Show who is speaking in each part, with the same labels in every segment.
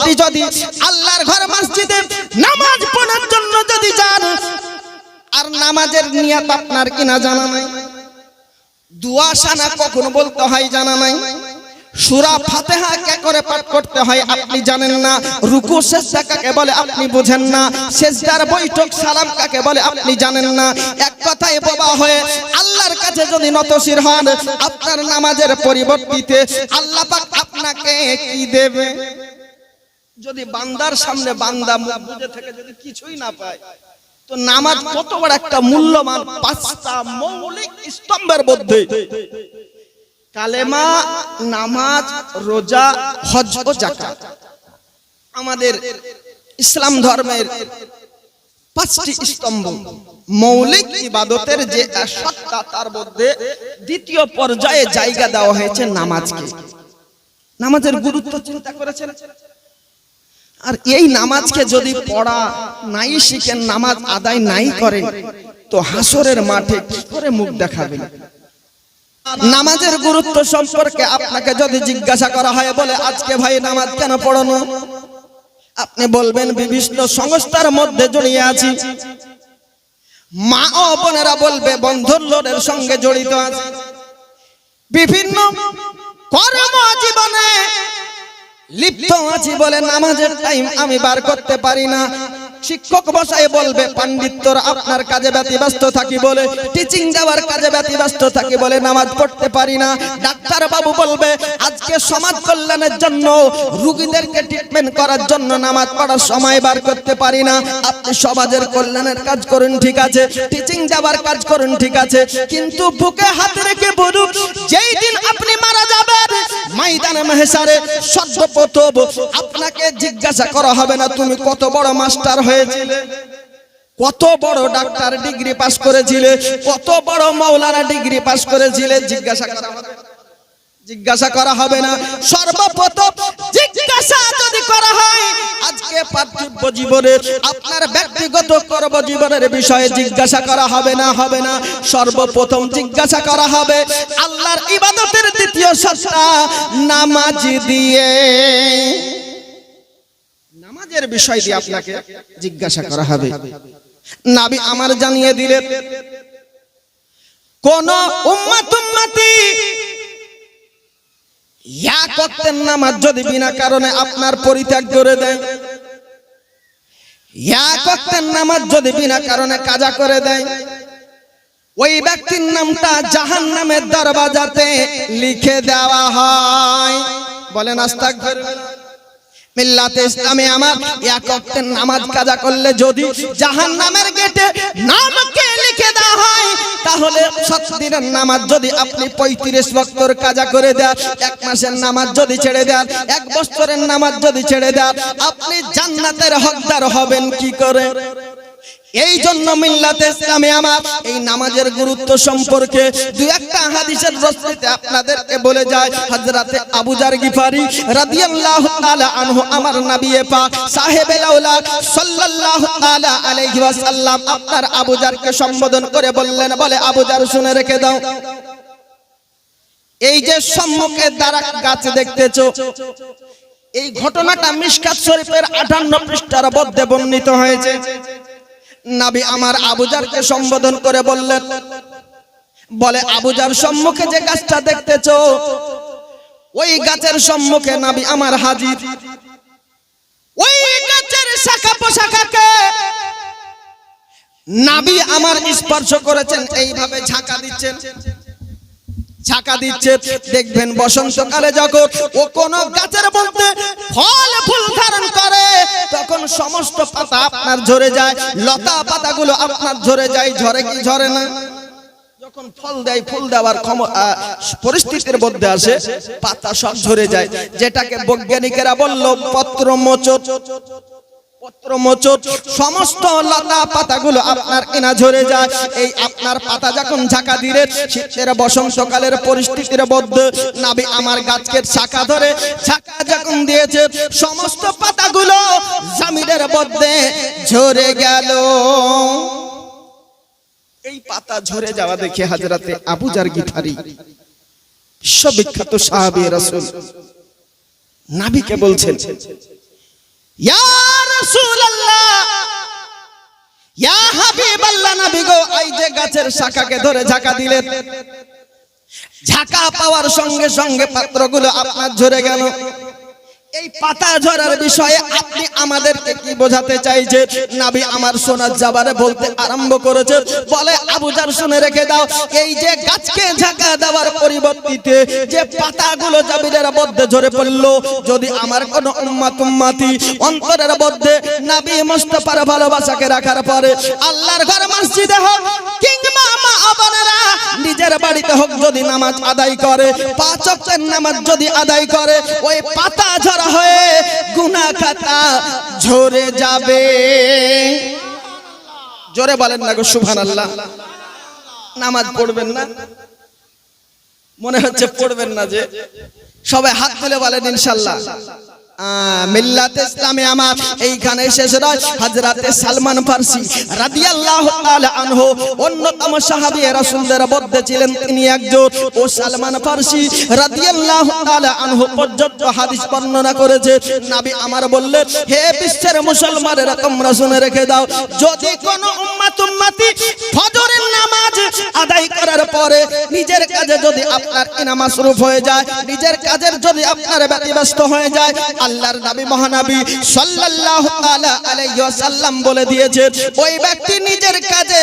Speaker 1: আপনি যদি আল্লাহর ঘর মসজিদে নামাজ পড়ার জন্য যদি যান, আর নামাজের নিয়ত আপনার কিনা জানা নাই, দুয়া সানা কখন বলতে হয় জানা নাই, সূরা ফাতিহা কে করে পাঠ করতে হয় আপনি জানেন না, রুকু সিজদা কাকে বলে আপনি বুঝেন না, সিজদার বৈঠক সালাম কাকে বলে আপনি জানেন না। এক কথায় বাবা হয়ে আল্লাহর কাছে যদি নতশির হন, আপনার নামাজের পরিবর্তিতে আল্লাহ পাক আপনাকে কি দেবে? যদি বান্দার সামনে বান্দা মুখ বুজে থেকে যদি কিছুই না পায়, তো নামাজ কত বড় একটা মূল্যবান পাঁচটা মৌলিক স্তম্ভের মধ্যে কালেমা, নামাজ, রোজা, হজ ও যাকাত আমাদের ইসলাম ধর্মের পাঁচটি স্তম্ভ, মৌলিক ইবাদতের যে সত্তা, তার মধ্যে দ্বিতীয় পর্যায়ে জায়গা দেওয়া হয়েছে নামাজকে। নামাজের গুরুত্ব চিন্তা করেছেন? আর এই নামাজকে যদি পড়া নাই শিখেন, নামাজ আদায় নাই করেন, তো হাসরের মাঠে কি করে মুখ দেখাবেন? নামাজের গুরুত্ব সম্পর্কে আপনাকে যদি জিজ্ঞাসা করা হয়, বলে আজকে ভাই নামাজ কেন পড়ানো, আপনি বলবেন বিভিন্ন সংস্থার মধ্যে জড়িয়ে আছি। মা ও বোনেরা বলবে বন্ধুর লোকের সঙ্গে জড়িত আছে, বিভিন্ন কর্মজীবনে লিপ্ত আছি বলে নামাজের টাইম আমি বার করতে পারি না। শিক্ষক বসায় বলবে পাণ্ডিত্যর আপনার কাজে ব্যতিব্যস্ত থাকি বলে, টিচিং দেওয়ার কাজে ব্যতিব্যস্ত থাকি বলে নামাজ পড়তে পারি না। ডাক্তার বাবু বলবে আজকে সমাজ কল্যাণের জন্য, রোগীদেরকে ট্রিটমেন্ট করার জন্য নামাজ পড়ার সময় বার করতে পারি না। আপনি সমাজের কল্যাণের কাজ করুন ঠিক আছে, টিচিং দেওয়ার কাজ করুন ঠিক আছে, কিন্তু বুকে হাত রেখে বলুন, যেই দিন আপনি মারা যাবেন ময়দানে মাহশারে সর্বপ্রথম আপনাকে জিজ্ঞাসা করা হবে না তুমি কত বড় মাস্টার হয়েছিলে, কত বড় ডাক্তার ডিগ্রি পাস করেছিলে, কত বড় মাওলানা ডিগ্রি পাস করেছিলে, জিজ্ঞাসা করা হবে না। সর্বপ্রথম জিজ্ঞাসা যদি করা হয় আজকে পার্থিব জীবনে আপনার ব্যক্তিগত কর্মজীবনের বিষয়ে জিজ্ঞাসা করা হবে না, হবে না। সর্বপ্রথম জিজ্ঞাসা করা হবে আল্লাহর ইবাদতের দ্বিতীয় সত্তা নামাজ দিয়ে, নামাজের বিষয় দিয়ে আপনাকে জিজ্ঞাসা করা হবে। নবী আমার জানিয়ে দিলেন, কোন উম্মতি এক ওয়াক্তের নামাজ যদি বিনা কারণে আপনার পরিত্যাগ করে দেয়, এক ওয়াক্তের নামাজ যদি বিনা কারণে কাজা করে দেয়, ওই ব্যক্তির নামটা জাহান্নামের দরওয়াজাতে লিখে দেওয়া হয়। বলেন আস্তাগফিরুল্লাহ। মিল্লাতে ইসলামে আমার এক ওয়াক্তের নামাজ কাজা করলে যদি জাহান্নামের গেটে নামকে লিখে দেওয়া হয়, তাহলে 7 দিনের নামাজ যদি আপনি 35 ওয়াক্তর কাজা করে দেন, 1 মাসের নামাজ যদি ছেড়ে দেন, 1 বছরের নামাজ যদি ছেড়ে দেন, আপনি জান্নাতের হকদার হবেন কি করে? এই জন্য মিল্লাতে ইসলামে আমার এই নামাজের গুরুত্ব সম্পর্কে দুই একটা হাদিসের রসিতে আপনাদেরকে বলে যায়। হযরতে আবু যার গিফারি রাদিয়াল্লাহু তাআলা আনহু আমার নবী পাক সাহেবে লাউলাক সাল্লাল্লাহু তাআলা আলাইহি ওয়াসাল্লাম আপনার আবু যারকে সম্বোধন করে বললেন, বলে আবু যার শুনে রেখে দাও, এই যে সম্মুখে দারাক গাছ দেখতেছো, এই ঘটনাটা মিশকাত শরীফের 58 পৃষ্ঠার মধ্যে বর্ণিত হয়েছে। নবী আমার আবু যারকে সম্বোধন করে বললেন, বলে আবু যার সম্মুখে যে গাছটা দেখতেছো, ওই গাছের সম্মুখে নবী আমার হাজির। ওই গাছের শাখা পোশাখাকে নবী আমার স্পর্শ করেছেন, এইভাবে ঝাঁকা দিচ্ছেন, ঝাঁকা দিচ্ছে। দেখবেন বসন্তকালে যখন ও কোন গাছের মধ্যে ফল ফুল ধারণ করে, তখন সমস্ত পাতা আপনার ঝরে যায়, লতা পাতাগুলো আপনার ঝরে যায়। ঝরে কি ঝরে না? যখন ফল দেয়, ফুল দেওয়ার পরিস্থিতির মধ্যে আসে, পাতা সব ঝরে যায়, যেটাকে বৈজ্ঞানিকেরা বলল পত্রমোচন। পত্রমোচন সমস্ত লতা পাতাগুলো আপনার কিনা ঝরে যায়। এই আপনার পাতা যখন ঝাঁকা দিলে শীতের বসন্তকালের পরিস্থিতির মধ্যে নবী আমার গাছের শাখা ধরে ঝাঁকা যখন দিয়েছে, সমস্ত পাতাগুলো জমিনের মধ্যে ঝরে গেল। এই পাতা ঝরে যাওয়া দেখে হযরতে আবু যার গিফারি বিশ্ববিখ্যাত সাহাবী রাসূল নবীকে বলছেন, ইয়া রাসূলুল্লাহ, ইয়া হাবিবাল্লাহ, নবী গো, এই যে গাছের শাখাকে ধরে ঝাঁকা দিলেন, ঝাঁকা পাওয়ার সঙ্গে সঙ্গে পাত্রগুলো আপনার ঝরে গেল। এই পাতা ঝরার বিষয়ে আপনি আমাদেরকে কি বোঝাতে চাইছেন? নবী আমার সোনার জবানে বলতে আরম্ভ করেছে, বলে আবু জার শুনে রেখে দাও, এই যে গাছকে ঝাঁকা দেওয়ার পরিবর্তে যে পাতাগুলো জমিনের মধ্যে ঝরে পড়লো, যদি আমার কোন উম্মতি অন্তরের মধ্যে নবী মুস্তাফার ভালোবাসাকে রাখার পরে আল্লাহর ঘর মসজিদে হোক কিংবা মা বোনেরা নিজের বাড়িতে হোক যদি নামাজ আদায় করে, 5 ওয়াক্তের নামাজ যদি আদায় করে, ওই পাতা ঝরা হয়ে গুনাহ খাতা ঝরে যাবে। জোরে বলেন না গো সুবহানাল্লাহ। নামাজ পড়বেন না? মনে হচ্ছে পড়বেন না, যে সবাই হাত তুলে বলেন ইনশাআল্লাহ। মিল্লাত ইসলামে আমার এইখানে শেষ নয়। হযরতে সালমান ফারসি রাদিয়াল্লাহু তাআলা আনহু অন্যতম সাহাবী রাসূলদের মধ্যে ছিলেন, তিনি একজন। ও সালমান ফারসি রাদিয়াল্লাহু তাআলা আনহু পর্যন্ত হাদিস বর্ণনা করেছে। নবী আমার বললেন, হে বিশ্বের মুসলমানেরা, তোমরা শুনে রেখে দাও, যদি কোন উম্মতি ফজরের নামাজ আদায় করার পরে নিজের কাজে যদি আপনার ইনা মাসরুফ হয়ে যায়, নিজের কাজের যদি আপনার ব্যতিব্যস্ত হয়ে যায়, আল্লাহর নবী মহানবী সাল্লাল্লাহু তাআলা আলাইহি ওয়াসাল্লাম বলে দিয়েছেন, ওই ব্যক্তি নিজের কাজে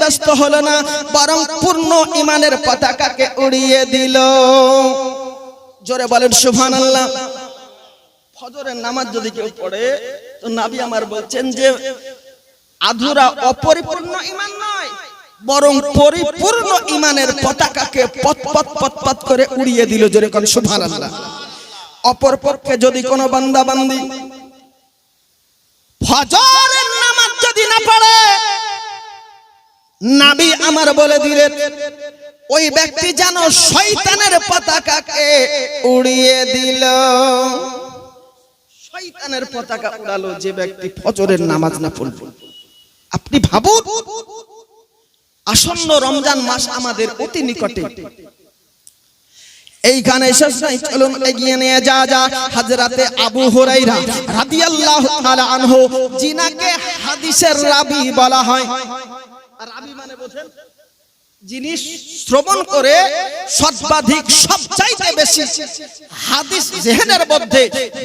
Speaker 1: ব্যস্ত হলো না, বরং পূর্ণ ঈমানের পতাকাকে উড়িয়ে দিল। জোরে বলেন সুবহানাল্লাহ। ফজরের নামাজ যদি কেউ পড়ে, তো নবী আমার বলছেন যে আধুরা অপরিপূর্ণ ঈমান নয়, বরং পরিপূর্ণ ঈমানের পতাকাকে পত পত পত পত করে উড়িয়ে দিল। জোরে কোন সুবহানাল্লাহ। অপর পক্ষে যদি কোনো বান্দা বান্দি ফজরের নামাজ যদি না পড়ে, নবী আমার বলে দিলেন, ওই ব্যক্তি যেন শয়তানের পতাকাকে উড়িয়ে দিল। শয়তানের পতাকা উড়ালো যে ব্যক্তি ফজরের নামাজ না পড়ল। আপনি ভাবুন, আসন্ন রমজান মাস আমাদের অতি নিকটে। এইখানে শেষ নাই, চলুন এগিয়ে নিয়ে যা হযরতে আবু হুরায়রা রাদিয়াল্লাহু তাআলা আনহু, যিনাকে হাদিসের রাবী বলা হয়। রাবী মানে বোঝেন, যিনি শ্রবণ করে সর্বাধিক সবচাইতে বেশি হাদিস জেহেনের মধ্যে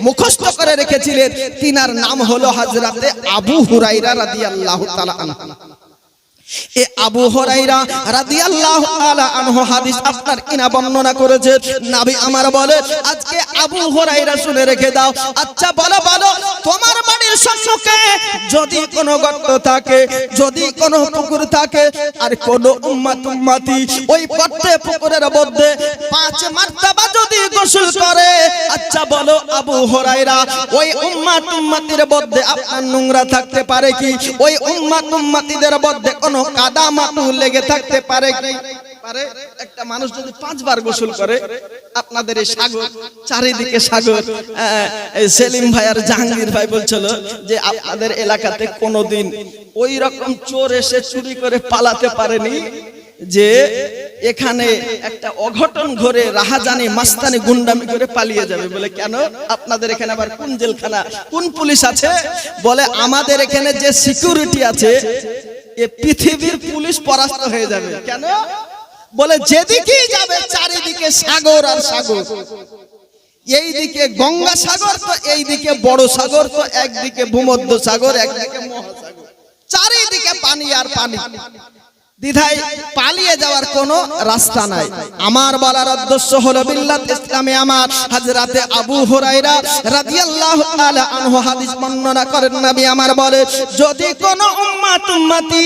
Speaker 1: মুখস্থ করে রেখেছিলেন, তিনার নাম হলো হযরতে আবু হুরায়রা রাদিয়াল্লাহু তাআলা আনহু। এ আবু হুরায়রা রাদিয়াল্লাহু তাআলা আনহু হাদিস আপনার ইনা বর্ণনা করেছে। নবী আমার বলে, আজকে আবু হুরায়রা শুনে রেখে দাও, আচ্ছা বলো তোমার বাড়ির সম্মুখে যদি কোনো গর্ত থাকে, যদি কোনো পুকুর থাকে, আর কোনো উম্মতি ওই গর্তে পুকুরের মধ্যে 5 মারতাবা যদি গোসল করে, আচ্ছা বলো আবু হুরায়রা, ওই উম্মতির মধ্যে আপনার নোংরা থাকতে পারে কি? ওই উম্মতিদের মধ্যে কোনো কাদা মাটু লেগে থাকতে পারে কি? পারে। একটা মানুষ যদি 5 বার গোসল করে, আপনাদের এই সাগর, চারিদিকে সাগর, সেলিম ভাই আর জাহাঙ্গীর ভাই বলছিল যে আপনাদের এলাকাতে কোনোদিন ওই রকম চোর এসে চুরি করে পালাতে পারেনি, যে এখানে একটা অঘটন ঘটে রাহাজানি মাস্তানি গুন্ডামি করে পালিয়ে যাবে। বলে কেন? আপনাদের এখানে আবার কোন জেলখানা, কোন পুলিশ আছে? বলে আমাদের এখানে যে সিকিউরিটি আছে, এ পৃথিবীর পুলিশ পরাস্ত হয়ে যাবে। কেন? বলে যেদিকেই যাবে চারিদিকে সাগর আর সাগর, এইদিকে গঙ্গা সাগর, তো এইদিকে বড় সাগর, তো একদিকে ভূমধ্য সাগর, একদিকে মহাসাগর, চারিদিকে পানি আর পানি। দ্বিধায় পালিয়ে যাওয়ার কোনো রাস্তা নাই। আমার বলার উদ্দেশ্য হলো, বিল্লাত ইসলামে আমার হযরতে আবু হুরায়রা রাদিয়াল্লাহু তাআলা আনহু হাদিস বর্ণনা করেন। নবী আমার বলে, যদি কোনো উম্মতি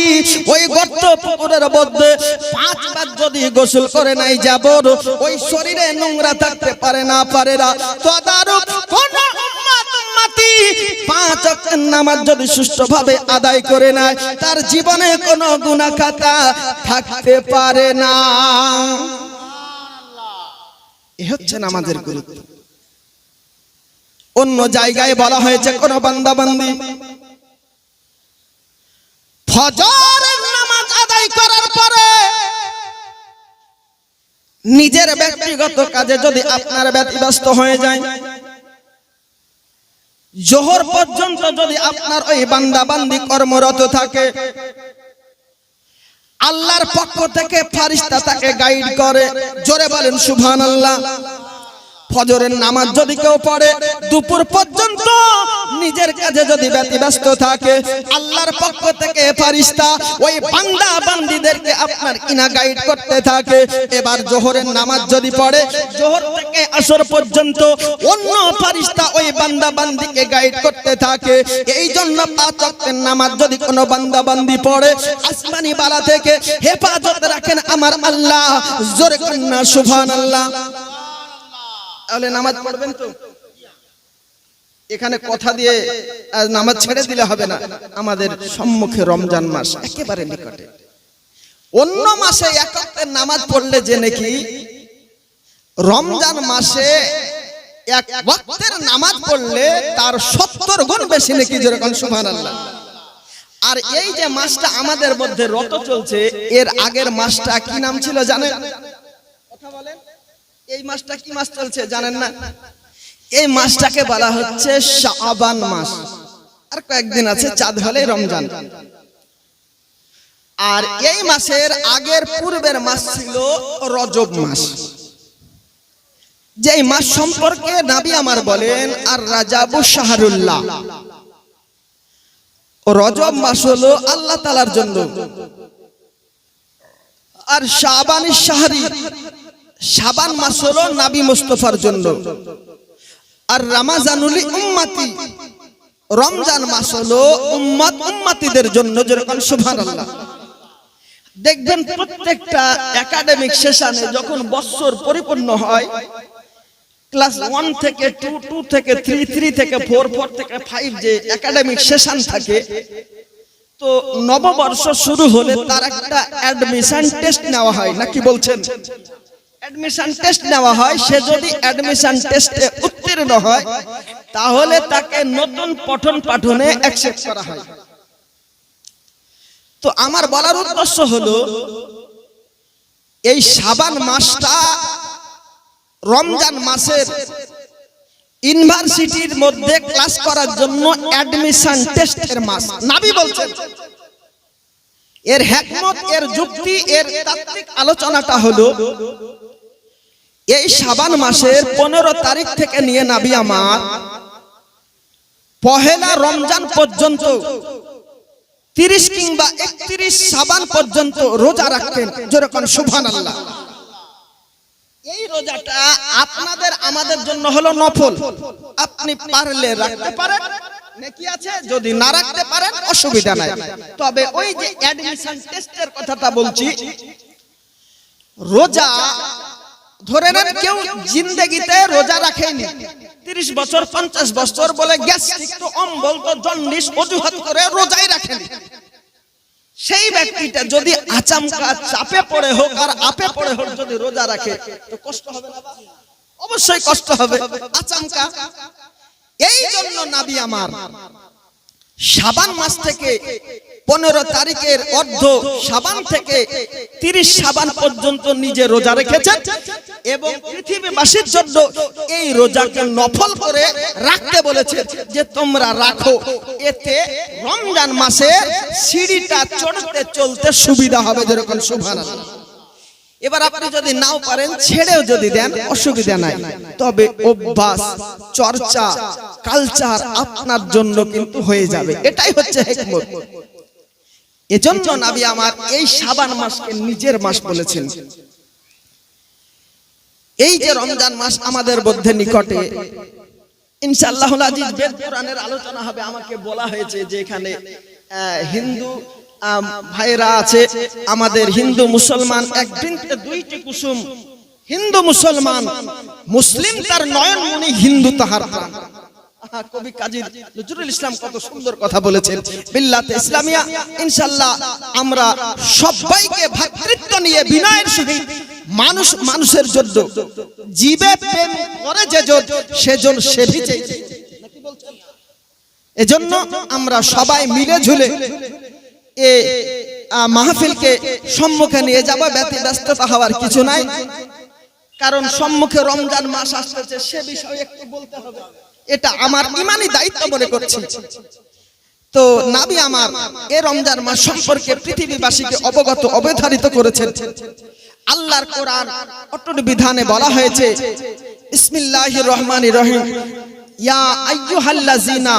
Speaker 1: ওই গর্ত পুকুরের মধ্যে 5 বার যদি গোসল করে নাই যাব, ওই শরীরে নোংরা থাকতে পারে না, তদারক কোন উম্মতি 5 ওয়াক্তের নামাজ যদি সুষ্ঠুভাবে আদায় করে নেয়, তার জীবনে কোনো গুনাহ খাতা থাকতে পারে না। এ হচ্ছে নামাজের গুরুত্ব। অন্য জায়গায় বলা হয়েছে, কোন বান্দা বান্দি ফজরের নামাজ আদায় করার পরে নিজের ব্যক্তিগত কাজে যদি আপনার ব্যতিব্যস্ত হয়ে যায়, জোহর পর্যন্ত যদি আপনার ওই বান্দা বান্দি কর্মরত থাকে, আল্লাহর পক্ষ থেকে ফেরেশতা তাকে গাইড করে। জোরে বলেন সুবহানাল্লাহ। ফজরের নামাজ যদি কেউ পড়ে, দুপুর পর্যন্ত নিজের কাজে যদি ব্যতিব্যস্ত থাকে, আল্লাহর পক্ষ থেকে ফেরেশতা ওই বান্দা বান্দীদেরকে আপনার কিনা গাইড করতে থাকে। এবার জোহরের নামাজ যদি পড়ে, জোহর থেকে আসর পর্যন্ত অন্য ফেরেশতা ওই বান্দা বান্দীকে গাইড করতে থাকে। এই জন্য 5 ওয়াক্তের নামাজ যদি কোনো বান্দা বান্দি পড়ে, আসমানি বালা থেকে হেফাজত রাখেন আমার আল্লাহ। জোরে কন্না সুবহানাল্লাহ। তাহলে নামাজ পড়বেন তো? এখানে কথা দিয়ে নামাজ ছেড়ে দিলে হবে না। আমাদের সম্মুখে রমজান মাস একেবারে নিকটে। অন্য মাসে এক ওয়াক্তের নামাজ পড়লে যে নাকি, রমজান মাসে এক ওয়াক্তের নামাজ পড়লে তার 70 গুণ বেশি নাকি। যেরকম সুবহানাল্লাহ। আর এই যে মাসটা আমাদের মধ্যে রত চলছে, এর আগের মাসটা কি নাম ছিল জানেন? কথা বলেন। এই মাসটা কি মাস চলছে জানেন না? এই মাসটাকে বলা হচ্ছে শাবান মাস। আর কয়েকদিন আছে, চাঁদ হলেই রমজান। আর এই মাসের আগের পূর্বের মাস ছিল রজব মাস। যেই মাস সম্পর্কে নবী আমার বলেন, আর রাজাবু শাহরুল্লাহ। রজব মাস হলো আল্লাহ তাআলার জন্য, আর শাবানি শাহরি, শাবান মাস হলো নবী মুস্তাফার জন্য, আর রমজানুল উম্মতি, রমজান মাস হলো উম্মতিদের জন্য। যেরকম সুবহানাল্লাহ। দেখবেন প্রত্যেকটা একাডেমিক সেশনে যখন বছর পরিপূর্ণ হয়, ক্লাস 1 থেকে 2, 2 থেকে 3, 3 থেকে 4, 4 থেকে 5 যে একাডেমিক সেশন থাকে, তো নববর্ষ শুরু হলে তার একটা অ্যাডমিশন টেস্ট নেওয়া হয়। নাকি বলছেন? অ্যাডমিশন টেস্ট নেওয়া হয়। সে যদি অ্যাডমিশন টেস্টে উত্তীর্ণ হয়, তাহলে তাকে নতুন পঠন পাঠনে অ্যাকসেপ্ট করা হয়। তো আমার বলার উদ্দেশ্য হলো, এই শাবান মাসটা রমজান মাসের ইউনিভার্সিটির মধ্যে ক্লাস করার জন্য অ্যাডমিশন টেস্টের মাস। নবী বলছেন, এর হিকমত, এর যুক্তি, এর তাত্ত্বিক আলোচনাটা হলো, এই শাবান মাসের 15 তারিখ থেকে নিয়ে নবী আমার পহেলা রমজান পর্যন্ত 30 কিংবা 31 শাবান পর্যন্ত রোজা রাখতেন। যেরকম সুবহানাল্লাহ। এই রোজাটা আপনাদের আমাদের জন্য হলো নফল। আপনি পারলে রাখতে পারেন, নেকি আছে। যদি না রাখতে পারেন অসুবিধা নাই। তবে ওই যে অ্যাডমিশন টেস্টের কথাটা বলছি, রোজা ধরে নেন কেউ জিন্দেগিতে রোজা রাখেনি, 30 বছর 50 বছর বলে গ্যাস্ট্রিক তো অম্বল তো জন্ডিস অজুহাত করে রোজাই রাখেনি। সেই ব্যক্তিটা যদি আচমকা চাপে পড়ে হোক আর আপে পড়ে হোক যদি রোজা রাখে, তো কষ্ট হবে না? অবশ্যই কষ্ট হবে আচমকা। এই জন্য নবী আমার শাবান মাস থেকে 15 তারিখের অর্ধ শাবান থেকে 30 শাবান পর্যন্ত নিজে রোজা রেখেছেন, এবং পৃথিবীবাসীর জন্য এই রোজাকে নফল করে রাখতে বলেছে যে তোমরা রাখো। এতে রমজান মাসে সিঁড়িটা চড়তে চলতে সুবিধা হবে। যেরকম সুবহানাল্লাহ। এবার আপনি যদি নাও পারেন, ছেড়েও যদি দেন অসুবিধা নাই। তবে অভ্যাস, চর্চা, কালচার আপনার জন্য কিন্তু হয়ে যাবে। এটাই হচ্ছে হিকমত। এজন্য নবী আমার এই শাবান মাসকে নিজের মাস বলেছেন। এই যে রমজান মাস আমাদের মধ্যে নিকটে, ইনশাআল্লাহুল আজিজ বেদ কোরআনের আলোচনা হবে। আমাকে বলা হয়েছে যে এখানে হিন্দু ভাইরা আছে, আমাদের হিন্দু মুসলমান একদিনতে দুইটি কুসুম। হিন্দু মুসলমান, মুসলিম তার নয়নমণি, হিন্দু তাহার প্রাণ। কবি কাজী নজরুল ইসলাম কত সুন্দর কথা বলেছেন। বিল্লাতে ইসলামিয়া ইনশাআল্লাহ আমরা সবাইকে ভ্রাতৃত্ব নিয়ে বিনয়ের সহিত মানুষ মানুষের জন্য জীবে প্রেম করে যেজন সেজন সে ভিজে। নাকি বলছেন? এজন্য আমরা সবাই মিলে ঝুলে এই মাহফিলকে সম্মুখে নিয়ে যাব। ব্যতিব্যস্ততা হওয়ার কিছু নাই, কারণ সম্মুখে রমজান মাস আসছে, সে বিষয়ে একটু বলতে হবে। এটা আমার ইমানি দায়িত্ব মনে করছি। তো নবী আমার এই রমজান মাস সম্পর্কে পৃথিবীবাসীকে অবগত অবধারিত করেছেন। আল্লাহর কোরআন অটুট বিধানে বলা হয়েছে, বিসমিল্লাহির রহমানির রহিম, ইয়া আইয়ুহাল্লাযিনা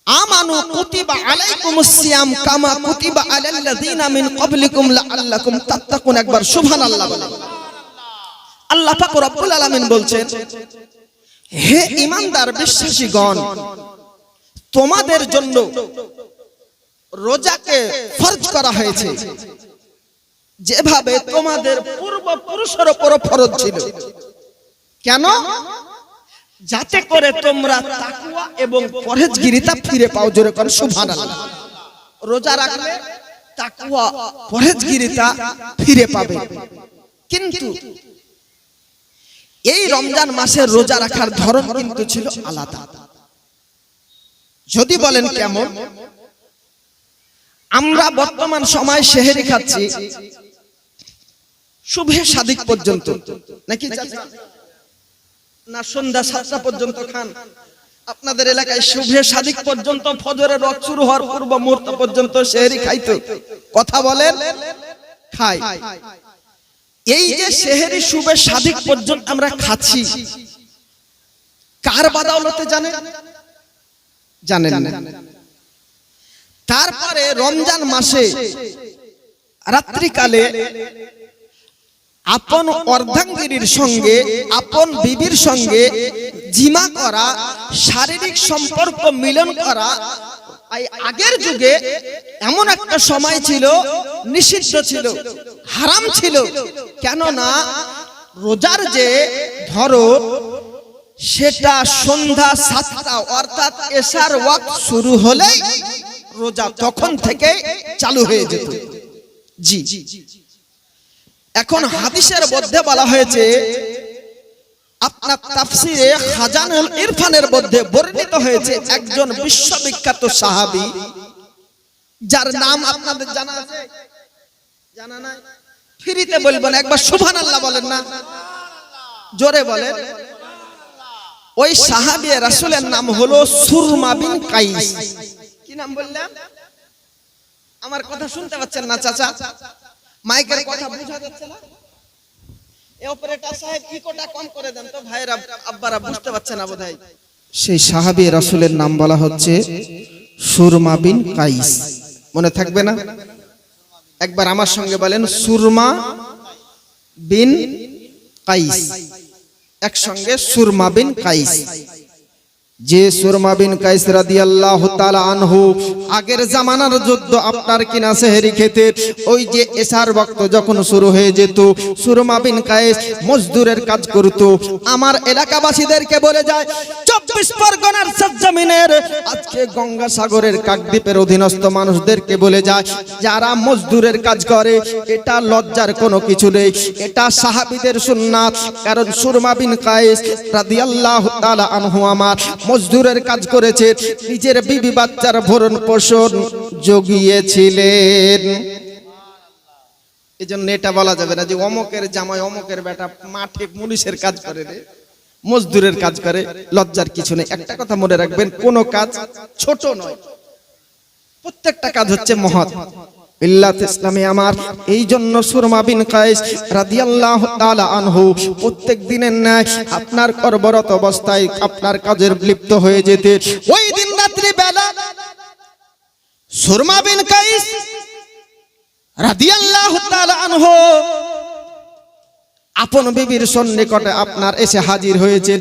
Speaker 1: আমানু কুতিবা আলাইকুমুস সিয়াম কামা কুতিবা আলাল্লাযিনা মিন ক্বাবলিকুম লাআল্লাকুম তাত্তাকুন। একবার সুবহানাল্লাহ বলেন। আল্লাহ পাক রব্বুল আলামিন বলছেন, হে ঈমানদার বিশ্বাসীগণ, তোমাদের জন্য রোজাকে ফরজ করা হয়েছে যেভাবে তোমাদের পূর্বপুরুষের উপর ফরজ ছিল। কেন? যাতে করে তোমরা তাকওয়া এবং পরহেজগারিতা ফিরে পাও। জোরে করে সুবহানাল্লাহ। রোজা রাখলে তাকওয়া পরহেজগারিতা ফিরে পাবে। কিন্তু এই রমজান মাসের রোজা রাখার ধরন কিন্তু ছিল আলাদা। যদি বলেন কেমন? আমরা বর্তমান সময় সেহরি খাচ্ছি শুভে সাদিক পর্যন্ত, নাকি না সন্ধ্যা 7টা পর্যন্ত খান? আপনাদের এলাকায় শুভে সাদিক পর্যন্ত, ফজরের ওয়াক্ত শুরু হওয়ার পূর্ব মুহূর্ত পর্যন্ত সেহরি খাইতো? কথা বলেন, খাই। এই যে সেহরি শুভে সাদিক পর্যন্ত আমরা খাচ্ছি, কার বাদাওলতে জানেন? জানেন না। তারপরে রমজান মাসে রাত্রিকালে আপন অর্ধাঙ্গিনীর সঙ্গে, আপন বিবির সঙ্গে জিমা করা, শারীরিক সম্পর্ক মিলন করা আগের যুগে এমন একটা সময় ছিল, নিষিদ্ধ ছিল, হারাম ছিল। কেননা রোজার যে ধরন সেটা সন্ধ্যা 7টা অর্থাৎ এশার ওয়াক্ত শুরু হলেই রোজা তখন থেকে চালু হয়ে যেত। জি, এখন হাদিসের মধ্যে বলা হয়েছে, আপনার তাফসিরে খাজানুল ইরফানের মধ্যে বর্ণিত হয়েছে একজন বিশ্ববিখ্যাত সাহাবী, যার নাম আপনাদের জানা আছে? জানা নাই? ফ্রিতে বলবেন, একবার সুবহানাল্লাহ বলেন না, জোরে বলেন। ওই সাহাবী রাসূলের নাম হলো সুরমা বিন কাইস। কি নাম বললাম? আমার কথা শুনতে পাচ্ছেন না চাচা? মাইকের কথা বোঝা যাচ্ছে না? এই অপারেটর সাহেব ইকোটা কম করে দেন তো, ভাইরা আব্বারা বুঝতে পারছেন না বোধহয়। সেই সাহাবী রাসূলের নাম বলা হচ্ছে সুরমা বিন কাইস। মনে থাকবে না? একবার আমার সঙ্গে বলেন, সুরমা বিন কাইস। একসঙ্গে, সুরমা বিন কাইস। যে সুরমা বিন কাইস রাদিয়াল্লাহু তাআলা আনহু আগের জামানার যুদ্ধ আপনার কিনা সেহরি খেতে, ওই যে এশার ওয়াক্ত যখন শুরু হয়ে যেত, সুরমা বিন কাইস মজদুরের কাজ করত। আমার এলাকাবাসীদেরকে বলে যায়, 24 পরগনার সরজমিনের আজকে গঙ্গাসাগরের কাকদ্বীপের অধীনস্থ মানুষদেরকে বলে যায়, যারা মজদুরের কাজ করে এটা লজ্জার কোনো কিছু নেই, এটা সাহাবীদের সুন্নাত। কারণ সুরমা বিন কাইস রাদিয়াল্লাহু তাআলা আনহু আমার মজদুরের কাজ করেছে, নিজের বিবি বাচ্চার ভরণ পোষণ জগিয়েছিলেন। এই জন্য এটা বলা যাবে না যে অমকের জামাই অমকের বেটা মাঠে মুনিশের কাজ করে রে, মজদুরের কাজ করে। লজ্জার কিছু নেই। একটা কথা মনে রাখবেন, কোন কাজ ছোট নয়, প্রত্যেকটা কাজ হচ্ছে মহৎ। ইল্লাত ইসলামে আমার এই জন্য সুরমা বিন কাইস রাদিয়াল্লাহু তাআলা আনহু প্রত্যেক দিনের ন্যায় আপনার কর্মরত অবস্থায় আপনার কাজের লিপ্ত হয়ে যেতে। ওই দিন রাত্রি বেলা সুরমা বিন কাইস রাদিয়াল্লাহু তাআলা আনহু আপন বিবির সন্নিকটে আপনার এসে হাজির হয়েছে।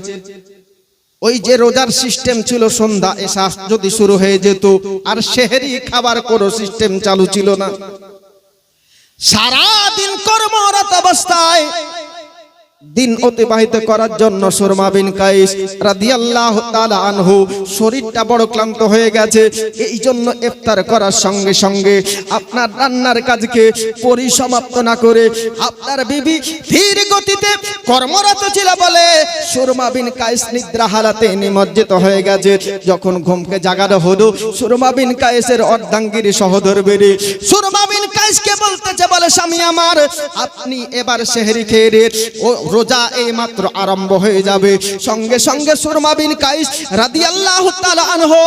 Speaker 1: ওই যে রোজার সিস্টেম ছিল, সন্ধ্যা এশা যদি শুরু হয়ে যেত, আর সেহরি খাবার কোনো সিস্টেম চালু ছিল না। সারা দিন কর্মরত অবস্থায় দিন অতিবাহিত করার জন্য সুরমা বিন কাইস রাদিয়াল্লাহু তাআলা আনহু শরীরটা বড় ক্লান্ত হয়ে গেছে। এই জন্য ইফতার করার সঙ্গে সঙ্গে আপনার রান্নার কাজকে পরিসমাপ্ত না করে আপনার বিবি ধীর গতিতে কর্মরত ছিল বলে সুরমা বিন কাইস নিদ্রা হালাতে নিমজ্জিত হয়ে গেছে। যখন ঘুমকে জাগানো হলো, সুরমা বিন কাইসের অর্ধাঙ্গিনী সহধর্মিণী সুরমা বিন কায়েসকে বলতেছে, বলে স্বামী আমার আপনি এবার সেহরি খেয়ে রে, ও রোজা এই মাত্র আরম্ভ হয়ে যাবে। সঙ্গে সঙ্গে সুরমা বিন কায়েস রাদিয়াল্লাহু তাআলা আনহু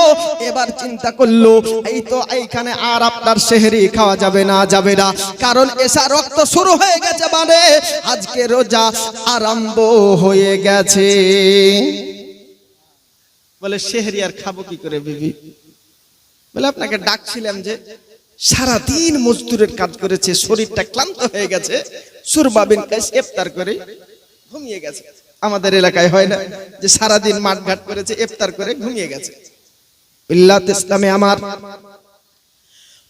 Speaker 1: এবার চিন্তা করলো, এই তো এইখানে আর আপনার সেহরি খাওয়া যাবে না, যাবে না, কারণ এসা রক্ত শুরু হয়ে গেছে, মানে আজকে রোজা আরম্ভ হয়ে গেছে। বলে সেহরি আর খাবো কি করে বিবি? বলে আপনাকে ডাকছিলাম যে সারাদিন মজদুরের কাজ করেছে, শরীরটা ক্লান্ত হয়ে গেছে, সুরমা বিন কায়েস ইফতার করে ঘুমিয়ে গেছে। আমাদের এলাকায় হয় না যে সারাদিন মাঠঘাট করেছে, ইফতার করে ঘুমিয়ে গেছে। ইল্লাত ইসলামে আমার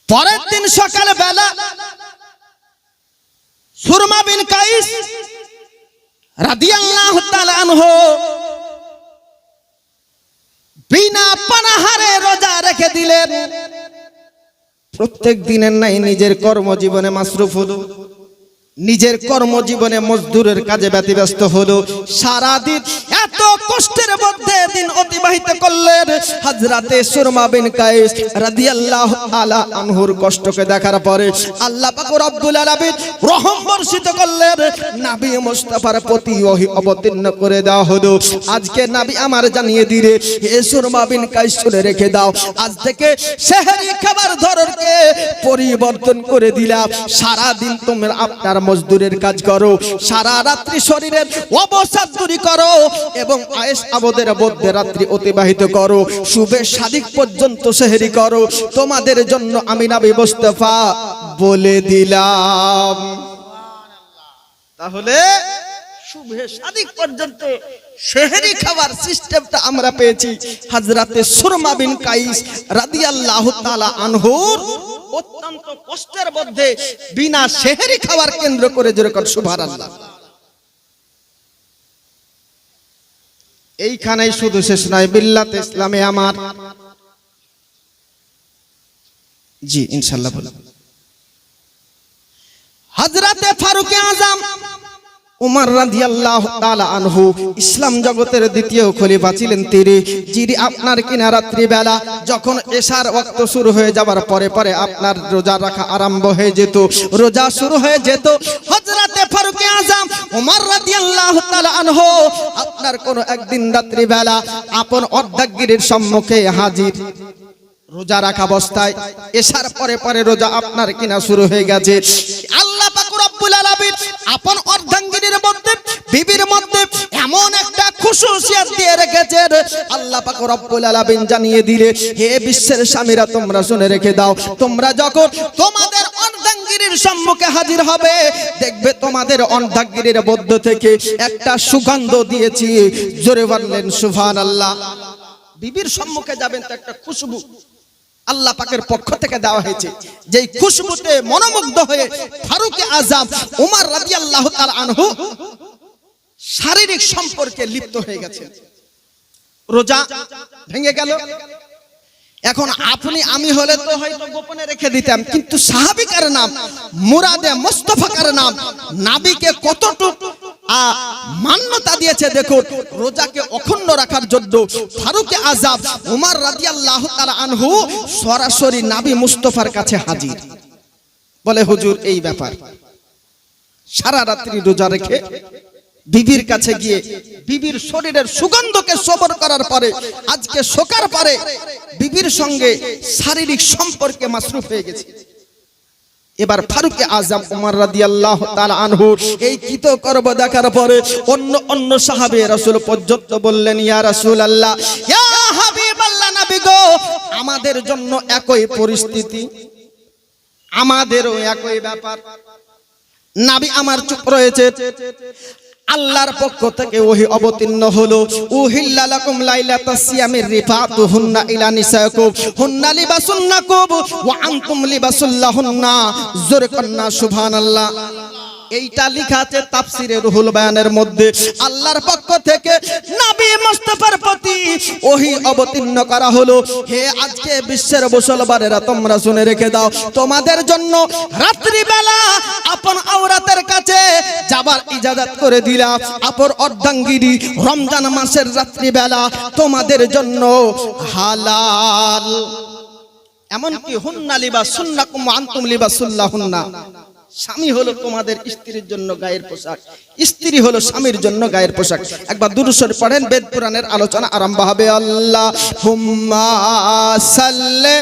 Speaker 1: পরের দিন সকাল বেলা সুরমা বিন কায়েস রাদিয়াল্লাহু তাআলা আনহু বিনা পানাহারে রোজা রেখে দিলেন। প্রত্যেক দিনের নাই নিজের কর্মজীবনে মাসরুফ হলো, নিজের কর্মজীবনে মজদুরের কাজে ব্যতিব্যস্ত হলো। সারাদিন এত কষ্টের মধ্যে দিন অতিবাহিত করলেন। হযরতে সুরমা বিন কায়েস রাদিয়াল্লাহু তাআলা আনহুর কষ্টকে দেখার পরে আল্লাহ পাক রব্বুল আলামিন রহম বর্ষিত করলেন। নবী মুস্তাফার প্রতি ওহী অবতীর্ণ করে দেওয়া হলো। আজকে নবী আমার জানিয়ে দিলে, হে সুরমা বিন কায়েস শুনে রেখে দাও, আজ থেকে সেহরি খাবার ধরনকে পরিবর্তন করে দিলাম। সারাদিন তোমরা আপনার মজদুরের কাজ করো, সারা রাত্রি শরীরের অবসাদ দূরী করো এবং আয়েশ আবদের মধ্যে রাত্রি অতিবাহিত করো, শুভে সাদিক পর্যন্ত সেহরি করো। তোমাদের জন্য আমি নবী মুস্তাফা বলে দিলাম। তাহলে শুভে সাদিক পর্যন্ত সেহরি খাবার সিস্টেমটা আমরা পেয়েছি হযরতে সুরমা বিন কায়েস রাদিয়াল্লাহু তাআলা আনহুর অত্যন্ত কষ্টের মধ্যে বিনা সেহরি খাবার কেন্দ্র করে যেরকম সুবহানাল্লাহ। এইখানেই শুধু শেষ নয়, বিল্লাত ইসলামে আমার, জি ইনশাআল্লাহ বলুন, হযরতে ফারুক আযম উমর রাদিয়াল্লাহু তাআলা আনহু ইসলাম জগতের দ্বিতীয় খলিফা ছিলেন তিনি, যিনি আপনার কিনা রাত্রি বেলা যখন এশার ওয়াক্ত শুরু হয়ে যাবার পরে পরে আপনার রোজা রাখা আরম্ভ হয়ে যেত, রোজা শুরু হয়ে যেত। হযরতে ফারুক আযম উমর রাদিয়াল্লাহু তাআলা আনহু আপনার কোন একদিন রাত্রি বেলা আপন অর্ধাঙ্গিনীর সম্মুখে হাজির, রোজা রাখা অবস্থায় এশার পরে পরে রোজা আপনার কিনা শুরু হয়ে গেছে। আল্লাহ পাক রব্বুল আলামিন আপন অর্ধাঙ্গিনীর মধ্যে, বিবির মধ্যে এমন একটা খুশুসিয়াত দিয়ে রেখেছেন। আল্লাহ পাক রব্বুল আলামিন জানিয়ে দিলে, হে বিশ্বের স্বামীরা তোমরা শুনে রেখে দাও, তোমরা যখন তোমাদের অর্ধাঙ্গিনীর সম্মুখে হাজির হবে, দেখবে তোমাদের অর্ধাঙ্গিনীর মধ্য থেকে একটা সুগন্ধ দিয়েছি। জোরে বললেন সুবহানাল্লাহ। বিবির সম্মুখে যাবেন তো একটা খুশবু আল্লাহ পাকের পক্ষ থেকে দেওয়া হয়েছে, যেই খুশবুতে মনোমুগ্ধ হয়ে ফারুক আযম উমর রাদিয়াল্লাহু তাআলা আনহু শারীরিক সম্পর্কে লিপ্ত হয়ে গেছে। রোজা ভেঙে গেল। এখন আপনি আমি হলে তো হয়তো গোপনে রেখে দিতাম, কিন্তু সাহাবীকার নাম, মুরাদে মুস্তাফাকার নাম, নবীকে কতটুকু মান্যতা দিয়েছে দেখুন। রোজাকে অখণ্ড রাখার জন্য ফারুক আযম উমর রাদিয়াল্লাহু তাআলা আনহু সরাসরি নবী মুস্তাফার কাছে হাজির, বলে হুজুর এই ব্যাপার। সারা রাত্রি রোজা রেখে বিবির কাছে গিয়ে বিবির শরীরের সুগন্ধকে সবর করার পরে আজকে শোকার পরে বিবির সঙ্গে শারীরিক সম্পর্কে মাসরুফ হয়ে গেছে। এবার ফারুক আযম উমর রাদিয়াল্লাহু তাআলা আনহু এই কৃতকর্ম দেখার পরে অন্য সাহাবে রাসূল পর্যন্ত বললেন, ইয়া রাসূলুল্লাহ, ইয়া হাবিবাল্লাহ, নবী গো, আমাদের জন্য একই পরিস্থিতি, আমাদেরও একই ব্যাপার। নবী আমার চুপ রয়েছে। আল্লাহর পক্ষ থেকে ওহী অবতীর্ণ হলো, উহিল্লা লাকুম লাইলাতাস সিয়ামির রিফাতুহুন্না ইলা নিসাইকুম হুন্না লিবাসুন লাকুম ওয়া আনতুম লিবাসুল লাহুন্না। জোরে কন্না সুবহানাল্লাহ। এইটা লেখা আছে তাফসিরে রুহুল বায়ানের মধ্যে। আল্লাহর পক্ষ থেকে নবী মুস্তাফার প্রতি ওহী অবতীর্ণ করা হলো, হে আজকে বিশ্বের মুসলমানেরা তোমরা শুনে রেখে দাও, তোমাদের জন্য রাত্রি বেলা আপন আওরাতের কাছে যাবার ইজাজত করে দিলাম। আপন অর্ধাঙ্গিনী রমজান মাসের রাত্রি বেলা তোমাদের জন্য হালাল। এমনকি হুন্না লিবাসুন লাকুম ওয়া আনতুম লিবাসুল লাহুন্না। স্বামী হলো তোমাদের স্ত্রীর জন্য গায়ের পোশাক, স্ত্রী হলো স্বামীর জন্য গায়ের পোশাক। একবার দুরূদ শরীফ পড়েন, বেদ পুরাণের আলোচনা আরম্ভ হবে। আল্লাহুম্মা সাল্লি